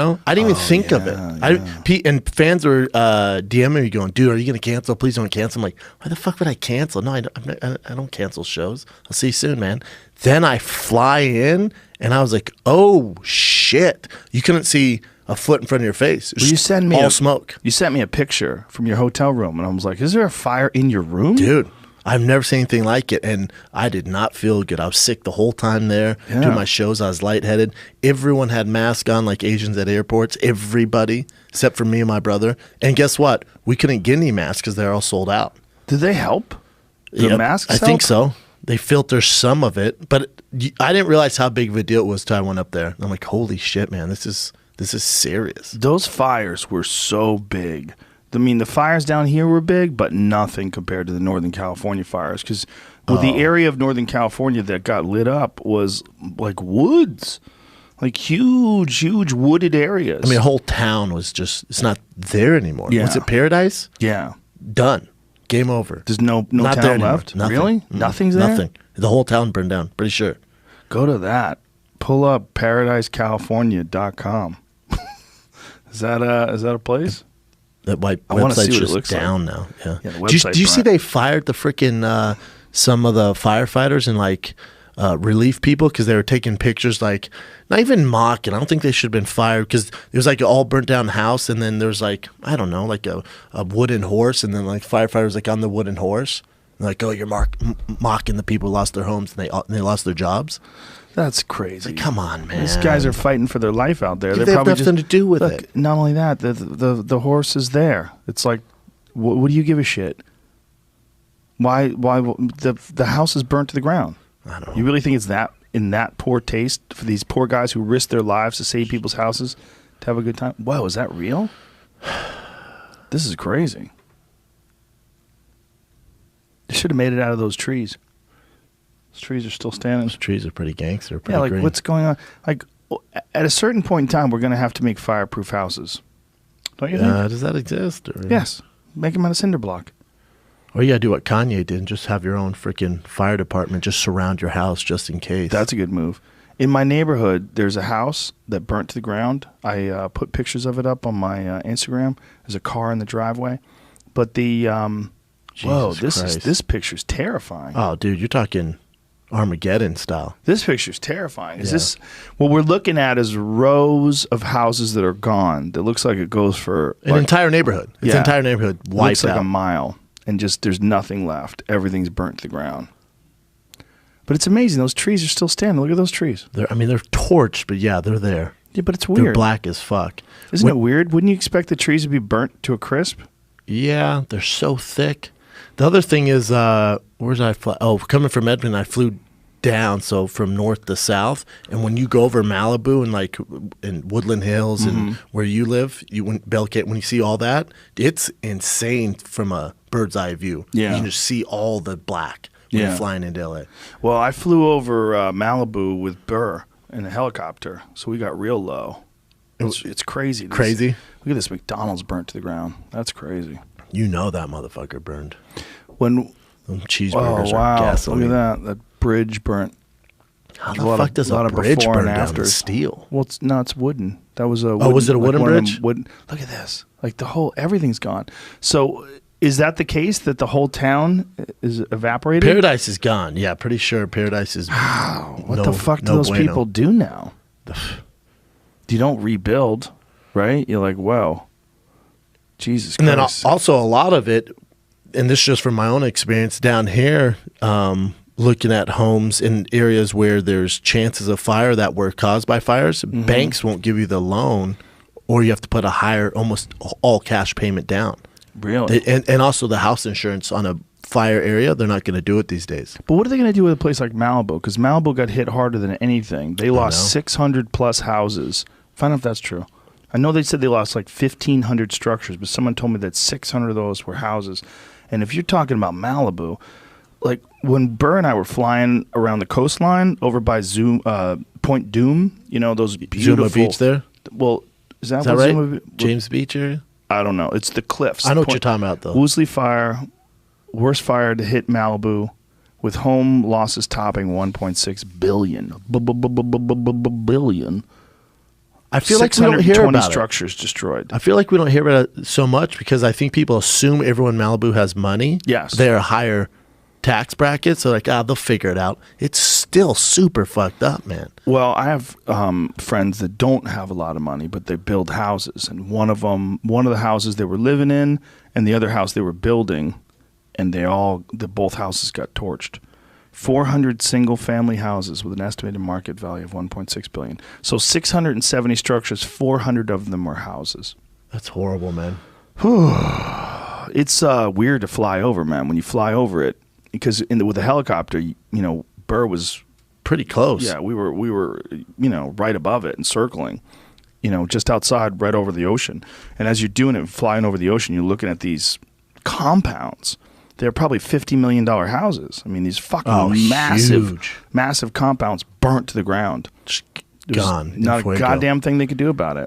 know? I didn't even think of it. And fans were DMing me going, dude, are you going to cancel? Please don't cancel. I'm like, why the fuck would I cancel? No, I don't cancel shows. I'll see you soon, man. Then I fly in, and I was like, oh, shit. You couldn't see a foot in front of your face. Well, you sent me all smoke. You sent me a picture from your hotel room, and I was like, is there a fire in your room? Dude, I've never seen anything like it, and I did not feel good. I was sick the whole time there. Yeah. Doing my shows, I was lightheaded. Everyone had masks on like Asians at airports. Everybody, except for me and my brother. And guess what? We couldn't get any masks because they're all sold out. Did they help? The masks I think so. They filter some of it, but I didn't realize how big of a deal it was till I went up there. I'm like, holy shit, man, this is serious. Those fires were so big. I mean, the fires down here were big, but nothing compared to the Northern California fires. Because the area of Northern California that got lit up was like woods, like huge wooded areas. I mean, a whole town was it's not there anymore. Yeah. Was it Paradise? Yeah. Done. Game over. There's no not town there left? Nothing. Really? Nothing's there? Nothing. The whole town burned down, pretty sure. Go to that. Pull up paradisecalifornia.com. Is that a place? That I want to website's see what it just looks down like. now. Yeah. The Do you see they fired the freaking some of the firefighters and like relief people because they were taking pictures, like not even mocking. I don't think they should have been fired because it was like an all burnt down house, and then there's like, I don't know, like a wooden horse, and then like firefighters like on the wooden horse. And like, oh, you're mocking the people who lost their homes and they lost their jobs. That's crazy. Like, come on, man. These guys are fighting for their life out there. They have nothing to do with it. Not only that, the horse is there. It's like, what do you give a shit? Why the house is burnt to the ground? I don't know. You really think it's that in that poor taste for these poor guys who risk their lives to save people's houses to have a good time? Wow, is that real? This is crazy. They should have made it out of those trees. Those trees are still standing. Those trees are pretty gangster. Pretty like green. what's going on? Like at a certain point in time, we're going to have to make fireproof houses. Don't you think? Does that exist? Or? Yes. Make them out of cinder block. Or you got to do what Kanye did and just have your own freaking fire department. Just surround your house just in case. That's a good move. In my neighborhood, there's a house that burnt to the ground. I put pictures of it up on my Instagram. There's a car in the driveway. But the this picture's terrifying. Oh, dude, you're talking Armageddon style. This picture's terrifying. Is this what we're looking at? Is rows of houses that are gone. That looks like it goes for an entire neighborhood. It's an entire neighborhood wiped looks like out. a mile, and just there's nothing left. Everything's burnt to the ground. But it's amazing. Those trees are still standing. Look at those trees. They're torched, but yeah, they're there. Yeah, but it's weird. They're black as fuck. Isn't it weird? Wouldn't you expect the trees to be burnt to a crisp? Yeah, they're so thick. The other thing is, where did I fly? Oh, coming from Edmonton, I flew down, so from north to south. And when you go over Malibu and like in Woodland Hills and where you live, when you see all that, it's insane from a bird's eye view. Yeah. You can just see all the black when you're flying into LA. Well, I flew over Malibu with Burr in a helicopter, so we got real low. It's crazy. Crazy? Look at this McDonald's burnt to the ground. That's crazy. You know that motherfucker burned. When them cheeseburgers are gasoline. Look at that. That bridge burnt. How the fuck does a bridge burn down to steel? Well, it's wooden. That was a was it a wooden bridge? Look at this. Like everything's gone. So is that the case that the whole town is evaporated? Paradise is gone. Yeah, pretty sure Paradise is. Wow. What the fuck do those people do now? You don't rebuild, right? You're like, wow. Jesus Christ. And then also a lot of it, and this is just from my own experience down here, looking at homes in areas where there's chances of fire that were caused by fires, banks won't give you the loan, or you have to put a higher, almost all cash payment down. Really? And also the house insurance on a fire area, they're not going to do it these days. But what are they going to do with a place like Malibu? Because Malibu got hit harder than anything. They lost 600 plus houses. Find out if that's true. I know they said they lost like 1,500 structures, but someone told me that 600 of those were houses. And if you're talking about Malibu, like when Burr and I were flying around the coastline over by Point Doom, those beautiful... Zuma Beach there? Well, is that right? Zuma, James Beach area? I don't know. It's the cliffs. I know what you're talking about, though. Woolsey Fire, worst fire to hit Malibu, with home losses topping 1.6 billion. Billion. I feel like we don't hear about structures destroyed. I feel like we don't hear about it so much because I think people assume everyone in Malibu has money. Yes. They're a higher tax bracket, so like, they'll figure it out. It's still super fucked up, man. Well, I have friends that don't have a lot of money, but they build houses. And one of the houses they were living in and the other house they were building, and both houses got torched. 400 single-family houses with an estimated market value of $1.6 billion. So 670 structures, 400 of them were houses. That's horrible, man. It's weird to fly over, man. When you fly over it, because with a helicopter, Burr was pretty close. Yeah, we were right above it and circling, just outside, right over the ocean. And as you're doing it, flying over the ocean, you're looking at these compounds. They're probably $50 million houses. I mean, these fucking massive compounds burnt to the ground. Gone. Not a goddamn thing they could do about it.